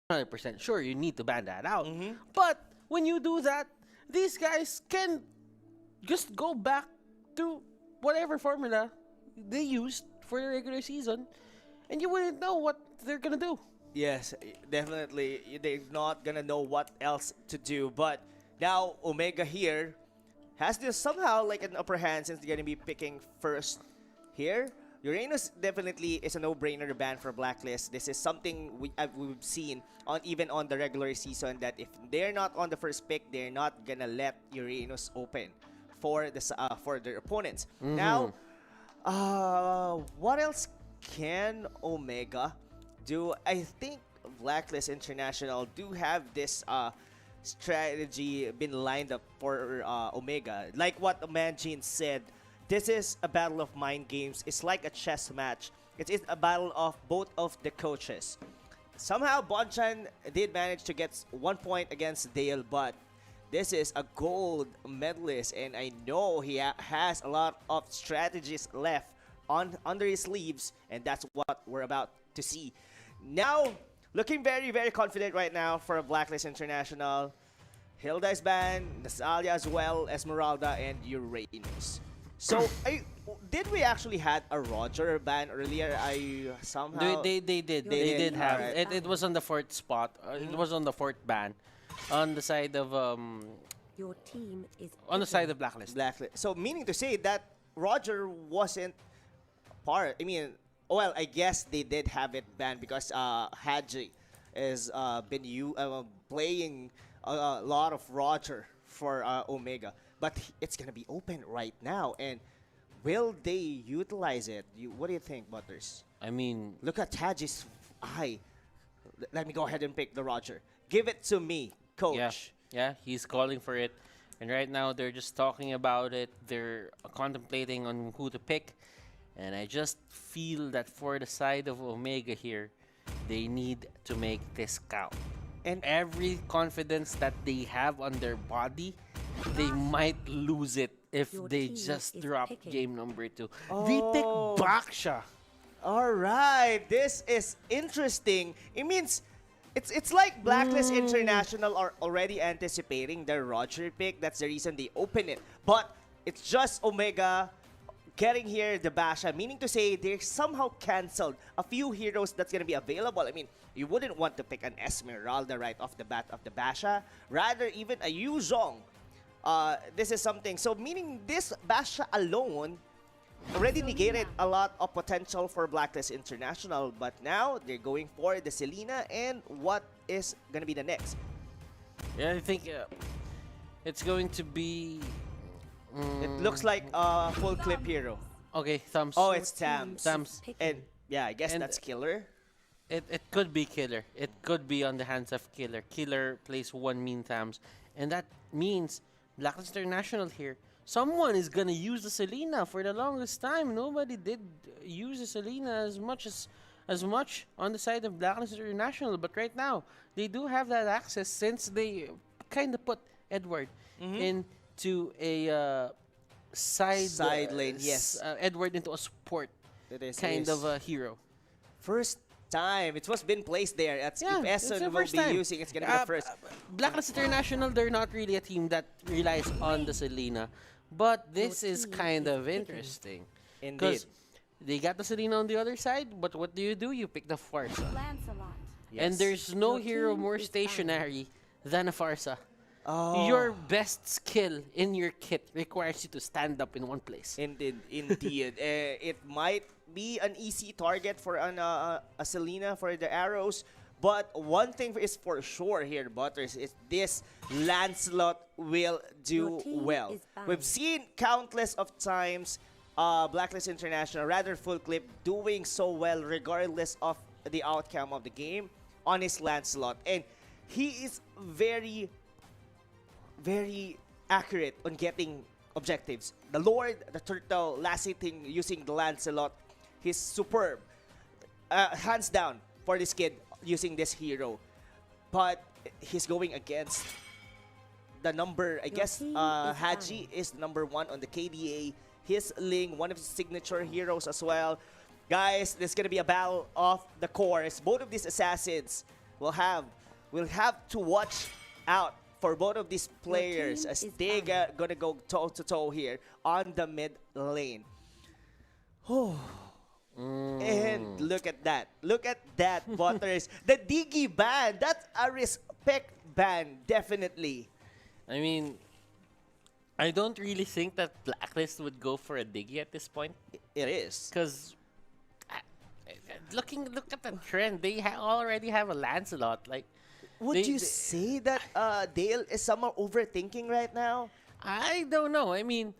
100% sure you need to ban that out. Mm-hmm. But when you do that, these guys can just go back to whatever formula they used for the regular season, and you wouldn't know what they're gonna do. Yes, definitely. They're not gonna know what else to do. But now Omega here has this somehow like an upper hand since they're gonna be picking first here. Uranus definitely is a no-brainer ban for Blacklist. This is something we've seen on even on the regular season that if they're not on the first pick, they're not gonna let Uranus open for their opponents. Now, what else can Omega do? I think Blacklist International do have this strategy been lined up for Omega. Like what Manjin said, this is a battle of mind games. It's like a chess match. It is a battle of both of the coaches. Somehow Bonchan did manage to get 1 point against Dale, but this is a gold medalist, and I know he has a lot of strategies left under his sleeves, and that's what we're about to see. Now, looking very, very confident right now for Blacklist International. Hilda is banned, Nasalia as well, Esmeralda, and Uranus. So, did we actually had a Roger ban earlier? I somehow... They did have it. It was on the fourth spot. It was on the fourth ban, on the side of Your team is on the side of Blacklist. Blacklist. So, meaning to say that Roger wasn't part. I mean, well, I guess they did have it banned because Haji has been playing a lot of Roger for Omega. But it's going to be open right now. And will they utilize it? What do you think, Butters? I mean, Look at Haji's eye. Let me go ahead and pick the Roger. Give it to me, coach. yeah, he's calling for it, and right now they're just talking about it. They're contemplating on who to pick, and I just feel that for the side of Omega here, they need to make this count. And Every confidence that they have on their body, they might lose it if Your they team just is drop picking. game number 2. They pick Baksha. all right, this is interesting. It means it's like Blacklist International are already anticipating their Roger pick. That's the reason they open it. But it's just Omega getting here the Basha, meaning to say they somehow canceled a few heroes that's gonna be available. I mean, you wouldn't want to pick an Esmeralda right off the bat of the Basha, rather even a Yuzhong. This is something. So meaning this Basha alone already negated a lot of potential for Blacklist International, but now they're going for the Selena, and what is gonna be the next? Yeah, I think it's going to be. It looks like a full clip hero. Okay, thumbs. Oh, it's Tams. Tams. And yeah, I guess And- that's Killer. It could be Killer. It could be on the hands of Killer. Killer plays one mean Tams, and that means Blacklist International here. Someone is gonna use the Selena for the longest time. Nobody did use the Selena as much on the side of Blacklist International, but right now they do have that access since they kind of put Edward into a side Lane, yes. Edward into a support It is kind of a hero. first time. It was been placed there. If It's the Essen will first be time. using, it's gonna be the first. Blacklist International, they're not really a team that relies on the Selena, but this is team kind is of picking. interesting. Indeed. Because they got the Selena on the other side, but what do? You pick the Farsa. Lancelot. And Yes. there's no Your hero team more is stationary than a Farsa. Oh. Your best skill in your kit requires you to stand up in one place. Indeed. It might be an easy target for a Selena for the arrows, but one thing is for sure here, Butters, is this Lancelot will do Your team well. is bound. We've seen countless of times Blacklist International, rather full clip, doing so well regardless of the outcome of the game on his Lancelot. And he is very accurate on getting objectives. The Lord, the Turtle, last hitting using the Lancelot, he's superb. Hands down for this kid using this hero. But he's going against the number, I guess, team is Haji is number 1 on the KDA. His Ling, one of his signature heroes as well. Guys, this is going to be a battle of the cores. Both of these assassins we'll have to watch out for both of these players team as is they down. gonna go toe to toe here on the mid lane. And look at that. Look at that, Butters. The Diggy ban. That's a respect ban, definitely. I mean, I don't really think that Blacklist would go for a Diggy at this point. It is. Because look at the trend. They already have a Lancelot. Like, Would you say that Dale is somehow overthinking right now? I don't know. I mean,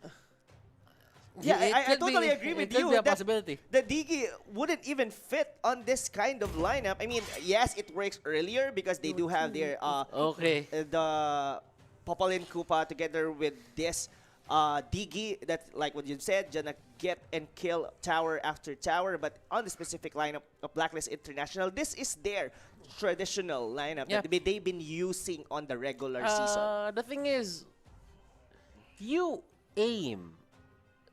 Yeah, it I could totally be, agree with it could you. be a that possibility. The Digi wouldn't even fit on this kind of lineup. I mean, yes, it works earlier because they do have their Okay. the Popolin Koopa together with this Digi that, like what you said, gonna get and kill tower after tower. But on the specific lineup of Blacklist International, this is their traditional lineup Yeah. that they've been using on the regular season. The thing is, you aim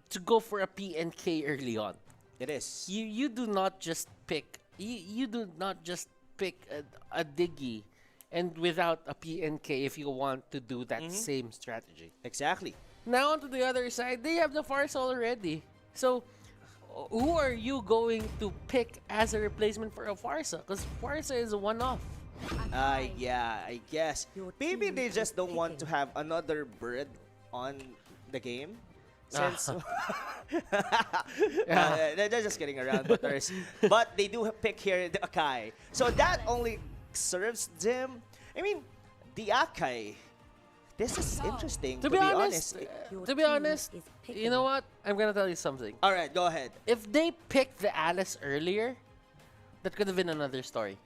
to go for a PNK early on. It is. You do not just pick you do not just pick a Diggy and without a PNK if you want to do that same strategy. Exactly. Now onto the other side, they have the Farsa already. So who are you going to pick as a replacement for a Farsa? Because Farsa is a one-off. Yeah, I guess. Your Maybe team they is just don't want to picking. have another bird on the game. Since they're just getting around, but they do pick here the Akai. So that only serves them. I mean, the Akai. This is interesting. To be honest, Your to be team honest, is you know what? I'm gonna tell you something. All right, go ahead. If they picked the Alice earlier, that could have been another story.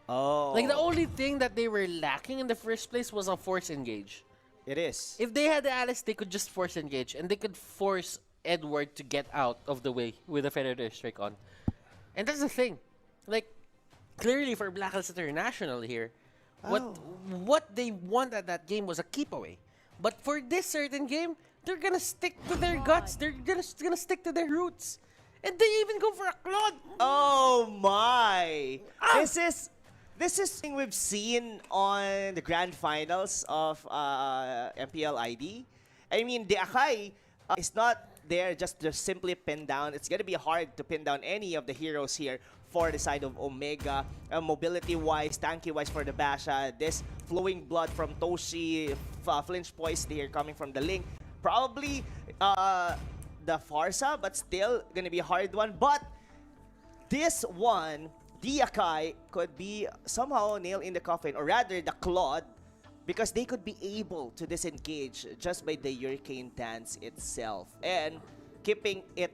Oh, Like the only thing that they were lacking in the first place was a force engage. it is. If they had the Alice, they could just force engage and they could force Edward to get out of the way with a Feather Strike on. And that's the thing. Like, clearly for Blacklist International here, what they want at that game was a keep away. But for this certain game, they're gonna stick to their guts. They're gonna stick to their roots. And they even go for a Claude. Oh my! This is thing we've seen on the grand finals of MPL ID. I mean, the Akai is not there just to simply pin down. It's gonna be hard to pin down any of the heroes here for the side of Omega. Mobility-wise, tanky-wise for the Basha. This flowing blood from Toshi, flinch poise here coming from the Link. Probably the Farsa, but still gonna be a hard one. But this one, the Akai could be somehow nailed in the coffin, or rather the Claude, because they could be able to disengage just by the Hurricane Dance itself and keeping it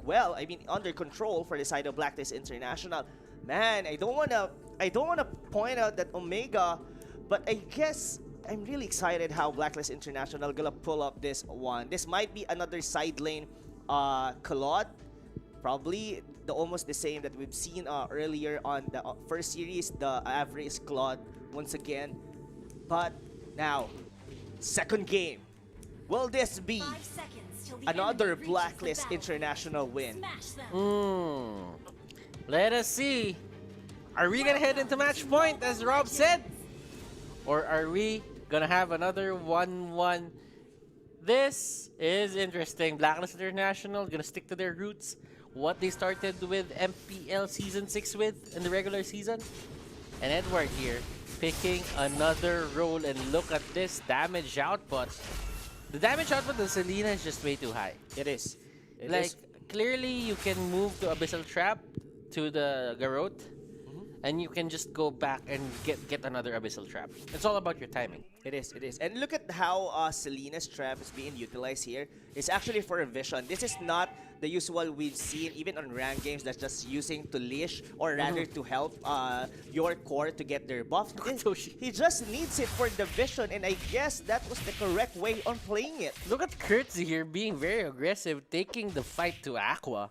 well, I mean, under control for the side of Blacklist International. Man, I don't wanna point out that Omega, but I guess I'm really excited how Blacklist International gonna pull up this one. This might be another side lane Claude. Probably almost the same that we've seen earlier on the first series, the average Claude once again. But now, second game. Will this be 5 seconds till the another enemy reaches the Blacklist battle. International win? Smash them. Let us see. Are we gonna head into match point, as Rob said? Or are we gonna have another 1-1? This is interesting. Blacklist International gonna stick to their roots. What they started with MPL Season 6 with in the regular season. And Edward here picking another role, and look at this damage output. The damage output of Selena is just way too high. It is. Like, clearly you can move to Abyssal Trap to the Garrote, and you can just go back and get another Abyssal Trap. It's all about your timing. It is, it is. And look at how Selena's trap is being utilized here. It's actually for a vision. This is not the usual we've seen even on ranked games that's just using to leash or rather to help your core to get their buff. Toshi. He just needs it for the vision, and I guess that was the correct way on playing it. Look at Curtsy here being very aggressive, taking the fight to Aqua.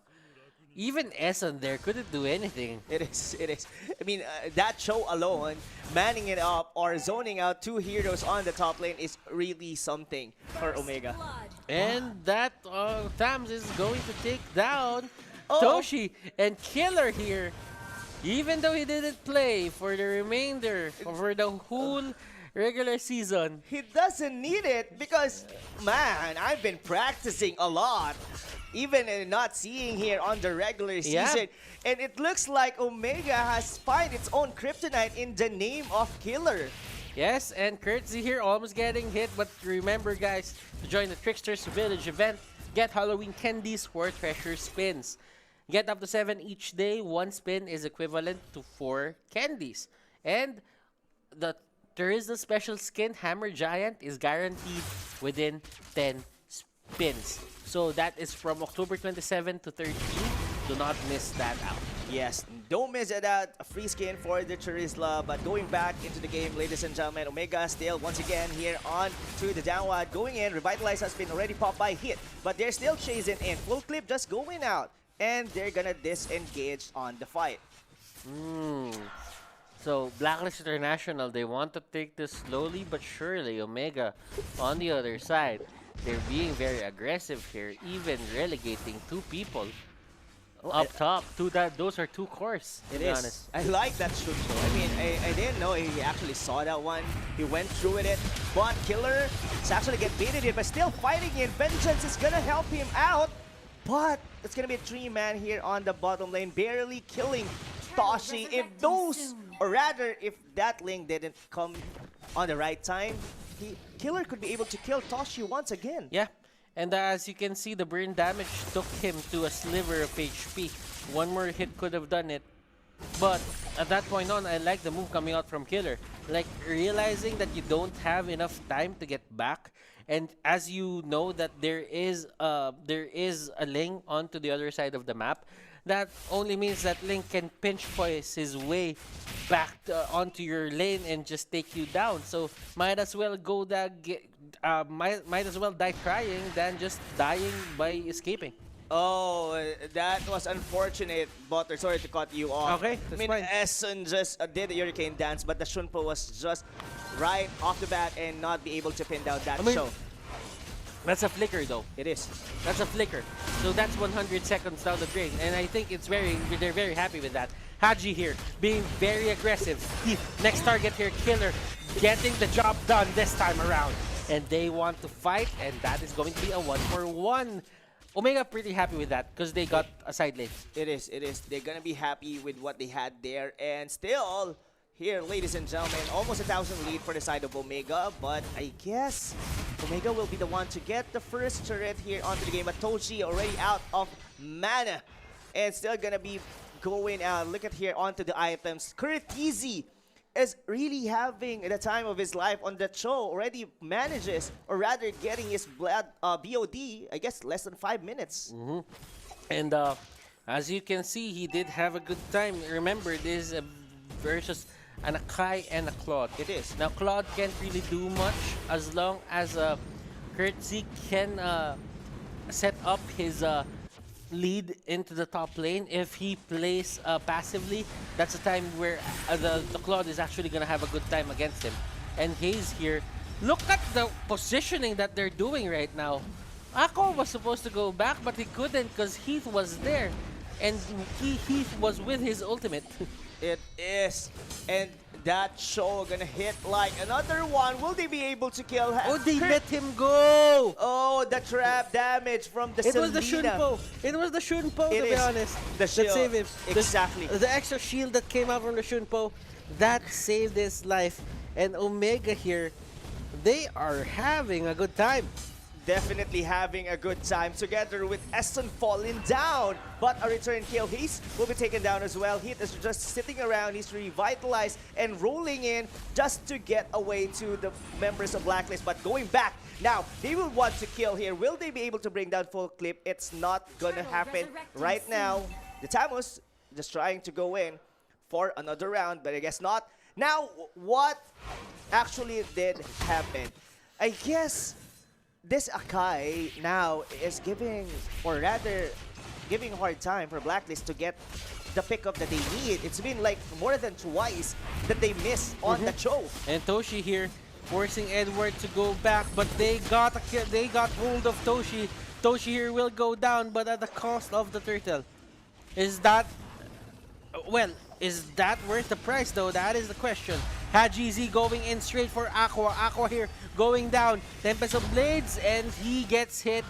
Even Eson there couldn't do anything. It is, it is. I mean, that show alone, manning it up or zoning out two heroes on the top lane is really something for Omega. Blood. And that Tams is going to take down Oh. Toshi and Killer here. Even though he didn't play for the remainder, for the whole regular season. He doesn't need it because, man, I've been practicing a lot. Even not seeing here on the regular Yeah. season. And it looks like Omega has found its own kryptonite in the name of Killer. Yes, and Curtsy here almost getting hit, but remember guys, to join the Tricksters Village event, get Halloween candies for treasure spins. Get up to 7 each day, 1 spin is equivalent to 4 candies. And there is a special skin, Hammer Giant, is guaranteed within 10 spins. So that is from October 27 to 13. Do not miss that out. Yes, don't miss it out. A free skin for the Charizla. But going back into the game, ladies and gentlemen, Omega still once again here on to the downward. Going in, Revitalize has been already popped by Hit. But they're still chasing in. Full clip just going out. And they're gonna disengage on the fight. So Blacklist International, they want to take this slowly but surely. Omega on the other side, they're being very aggressive here, even relegating 2 people up top. Those are 2 cores, to It be is. honest. I like that shoot though. I mean, I didn't know he actually saw that one. He went through with it. But Killer is actually get baited in, but still fighting in. Vengeance is gonna help him out. But it's gonna be a 3-man here on the bottom lane, barely killing Toshi. If those, or rather, if that link didn't come on the right time, Killer could be able to kill Toshi once again. Yeah, and as you can see, the burn damage took him to a sliver of HP. One more hit could have done it. But at that point on, I like the move coming out from Killer. Like, realizing that you don't have enough time to get back. And as you know that there is a Ling onto the other side of the map, that only means that Link can pinch voice his way back onto your lane and just take you down. So might as well go might as well die crying than just dying by escaping. Oh, that was unfortunate, Butter. Sorry to cut you off. Okay, I that's mean, fine. Essen just did the Hurricane dance, but the Shunpo was just right off the bat and not be able to pin down that I mean, show. That's a flicker though. It is. That's a flicker. So that's 100 seconds down the drain. And I think they're very happy with that. Haji here being very aggressive. Next target here, Killer, getting the job done this time around. And they want to fight, and that is going to be a 1-for-1. Omega pretty happy with that because they got a side lane. It is. It is. They're gonna be happy with what they had there, and still here, ladies and gentlemen, almost 1,000 lead for the side of Omega. But I guess Omega will be the one to get the first turret here onto the game. But Toshi already out of mana, and still gonna be going out. Look at here onto the items. Kuritizi is really having the time of his life on that show. Already manages, or rather getting his BOD, I guess less than 5 minutes. And as you can see, he did have a good time. Remember, this is versus an Akai and a Claude. It is. Now, Claude can't really do much as long as Kurtzy can set up his lead into the top lane. If he plays passively, that's a time where the Claude is actually going to have a good time against him. And Hayes here, look at the positioning that they're doing right now. Ako was supposed to go back, but he couldn't because Heath was there. And Heath was with his ultimate. It is. And that show gonna hit like another one. Will they be able to kill him? Oh, they let him go! Oh, the trap damage from the It was the Selena. Shunpo. It was the Shunpo, It to be is. honest. The that shield. saved him. Exactly. The extra shield that came out from the Shunpo, that saved his life. And Omega here, they are having a good time. Definitely having a good time together with Essen falling down. But a return kill. Heath will be taken down as well. Heath is just sitting around. He's revitalized and rolling in just to get away to the members of Blacklist. But going back, now they will want to kill here. Will they be able to bring down full clip? It's not gonna happen right now. The Tamus just trying to go in for another round, but I guess not. Now, what actually did happen? I guess this Akai now is giving, or rather, giving a hard time for Blacklist to get the pickup that they need. It's been like more than twice that they missed on the show. And Toshi here forcing Edward to go back, but they got hold of Toshi. Toshi here will go down, but at the cost of the turtle. Is that well? Is that worth the price, though? That is the question. Haji Z going in straight for Aqua. Aqua here going down. Tempest of Blades, and he gets hit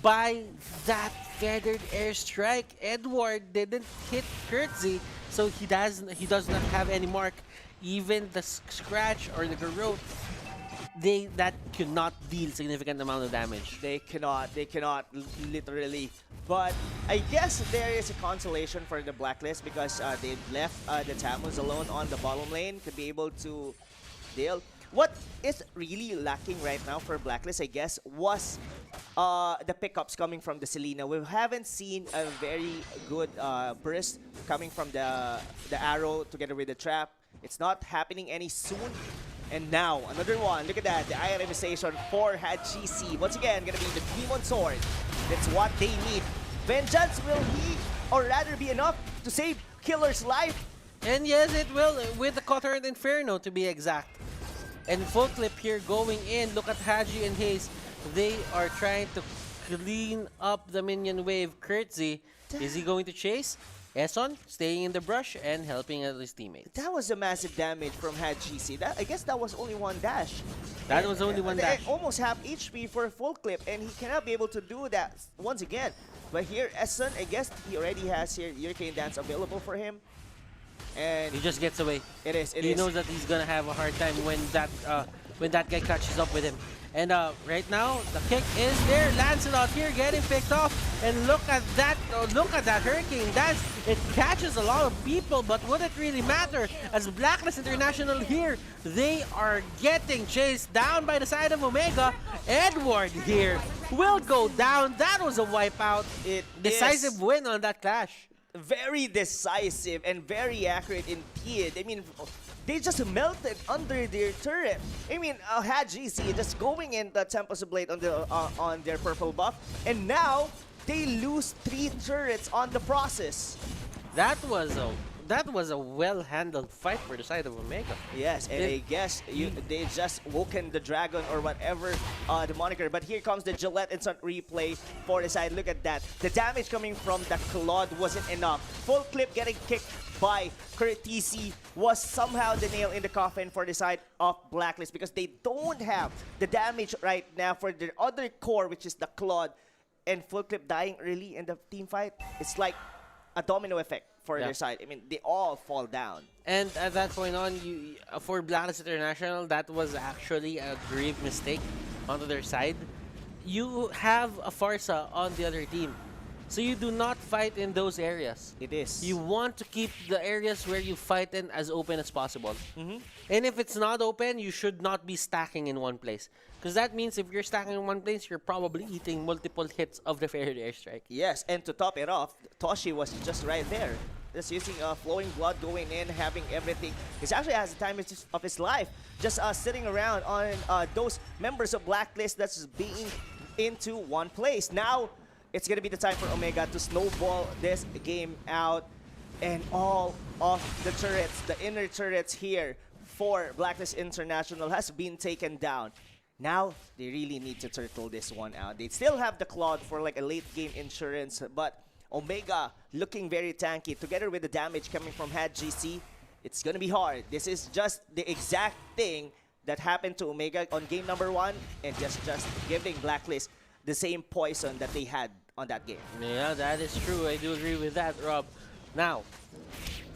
by that feathered airstrike. Edward didn't hit Kurtzy, so he does not have any mark. Even the scratch or the garrote, that could not deal significant amount of damage. They cannot literally. But I guess there is a consolation for the Blacklist because they left the Tamus alone on the bottom lane to be able to deal. What is really lacking right now for Blacklist, I guess, was the pickups coming from the Selena. We haven't seen a very good burst coming from the arrow together with the trap. It's not happening any soon. And now, another one. Look at that. The itemization for HGC. Once again, gonna be the Demon Sword. That's what they need. Vengeance, will he or rather be enough to save Killer's life? And yes, it will, with the Cotter Inferno to be exact. And full clip here going in. Look at Haji and Hayes. They are trying to clean up the minion wave. Kurtzy, is he going to chase? Eson staying in the brush and helping out his teammates. That was a massive damage from HGC. I guess that was only one dash. That was only one dash. Almost half HP for a full clip, and he cannot be able to do that once again. But here, Eson, I guess he already has here Hurricane Dance available for him. And He just gets away. He knows that he's gonna have a hard time when that guy catches up with him. And right now, the kick is there. Lancelot here getting picked off. And look at that Hurricane Dance. It catches a lot of people, but would it really matter? As Blacklist International here, they are getting chased down by the side of Omega. Edward here will go down. That was a wipeout. Decisive win on that clash. Very decisive and very accurate indeed. I mean, they just melted under their turret. I mean, had GC just going in the Tempest of Blade on their purple buff, and now they lose 3 turrets on the process. That was a well-handled fight for the side of Omega. Yes, and I guess they just woken the dragon or whatever the moniker. But here comes the Gillette instant replay for the side. Look at that. The damage coming from the Claude wasn't enough. Full clip getting kicked by Curtisi was somehow the nail in the coffin for the side of Blacklist because they don't have the damage right now for their other core, which is the Claude. And Full clip dying early in the team fight, it's like a domino effect for their side. I mean, they all fall down. And at that point on, for Blacklist International, that was actually a grave mistake onto their side. You have a Farsa on the other team, so you do not fight in those areas. It is. You want to keep the areas where you fight in as open as possible. And if it's not open, you should not be stacking in one place. Because that means if you're stacking in one place, you're probably eating multiple hits of the Feathered Airstrike. Yes, and to top it off, Toshi was just right there. Just using Flowing Blood, going in, having everything. He actually has the time of his life. Just sitting around on those members of Blacklist that's being into one place. Now, it's going to be the time for Omega to snowball this game out. And all of the turrets, the inner turrets here for Blacklist International has been taken down. Now, they really need to turtle this one out. They still have the Claude for like a late game insurance, but Omega looking very tanky. Together with the damage coming from Had GC, it's gonna be hard. This is just the exact thing that happened to Omega on game number 1, and just giving Blacklist the same poison that they had on that game. Yeah, that is true. I do agree with that, Rob. Now,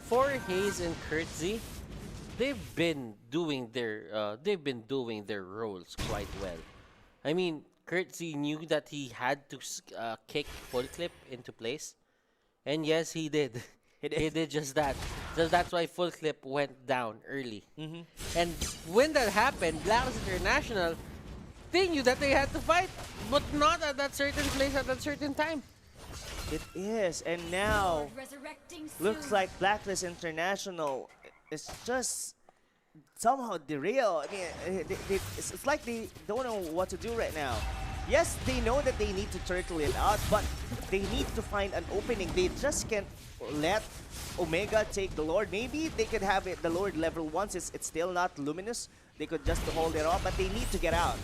for Hayes and Kurtzy, they've been doing their roles quite well. I mean, Kurtzy knew that he had to kick Full Clip into place, and yes, he did. He did just that. So that's why Full Clip went down early. And when that happened, Blacklist International, they knew that they had to fight, but not at that certain place at that certain time. It is, and now looks like Blacklist International is just somehow derailed. I mean, it's like they don't know what to do right now. Yes, they know that they need to turtle it out, but they need to find an opening. They just can't let Omega take the Lord. Maybe they could have it, the Lord level once. It's still not luminous. They could just hold it off, but they need to get out.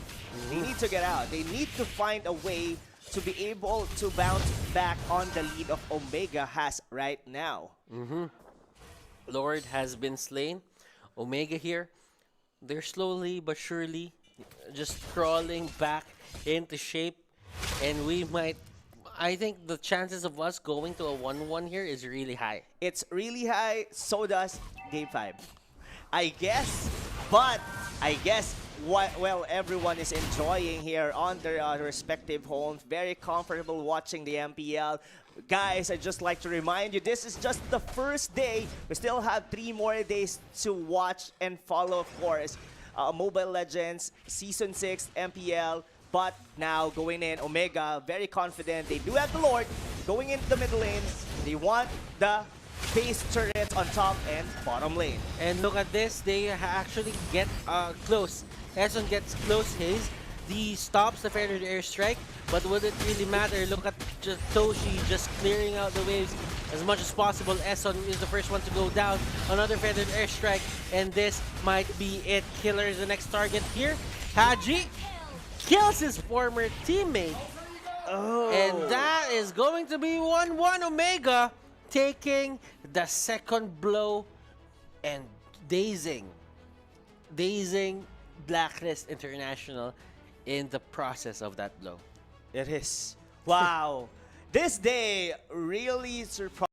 They need to get out. They need to find a way to be able to bounce back on the lead of Omega has right now. Lord has been slain. Omega here, they're slowly but surely just crawling back into shape, and we might. I think the chances of us going to a 1-1 here is really high. It's really high, so does Game 5. I guess, but I guess what well everyone is enjoying here on their respective homes, very comfortable watching the MPL. Guys, I'd just like to remind you, this is just the first day. We still have 3 more days to watch and follow, of course. Mobile Legends, Season 6, MPL. But now going in, Omega, very confident. They do have the Lord going into the middle lane. They want the base turrets on top and bottom lane. And look at this, they actually get close. Eson gets close, he stops the feathered airstrike, but would it really matter? Look at Toshi just clearing out the waves as much as possible. Eson is the first one to go down. Another feathered airstrike, and this might be it. Killer is the next target here. Haji kills his former teammate. Oh. And that is going to be 1-1. Omega taking the second blow and dazing Blacklist International in the process of that blow. It is. Wow. This day really surprised.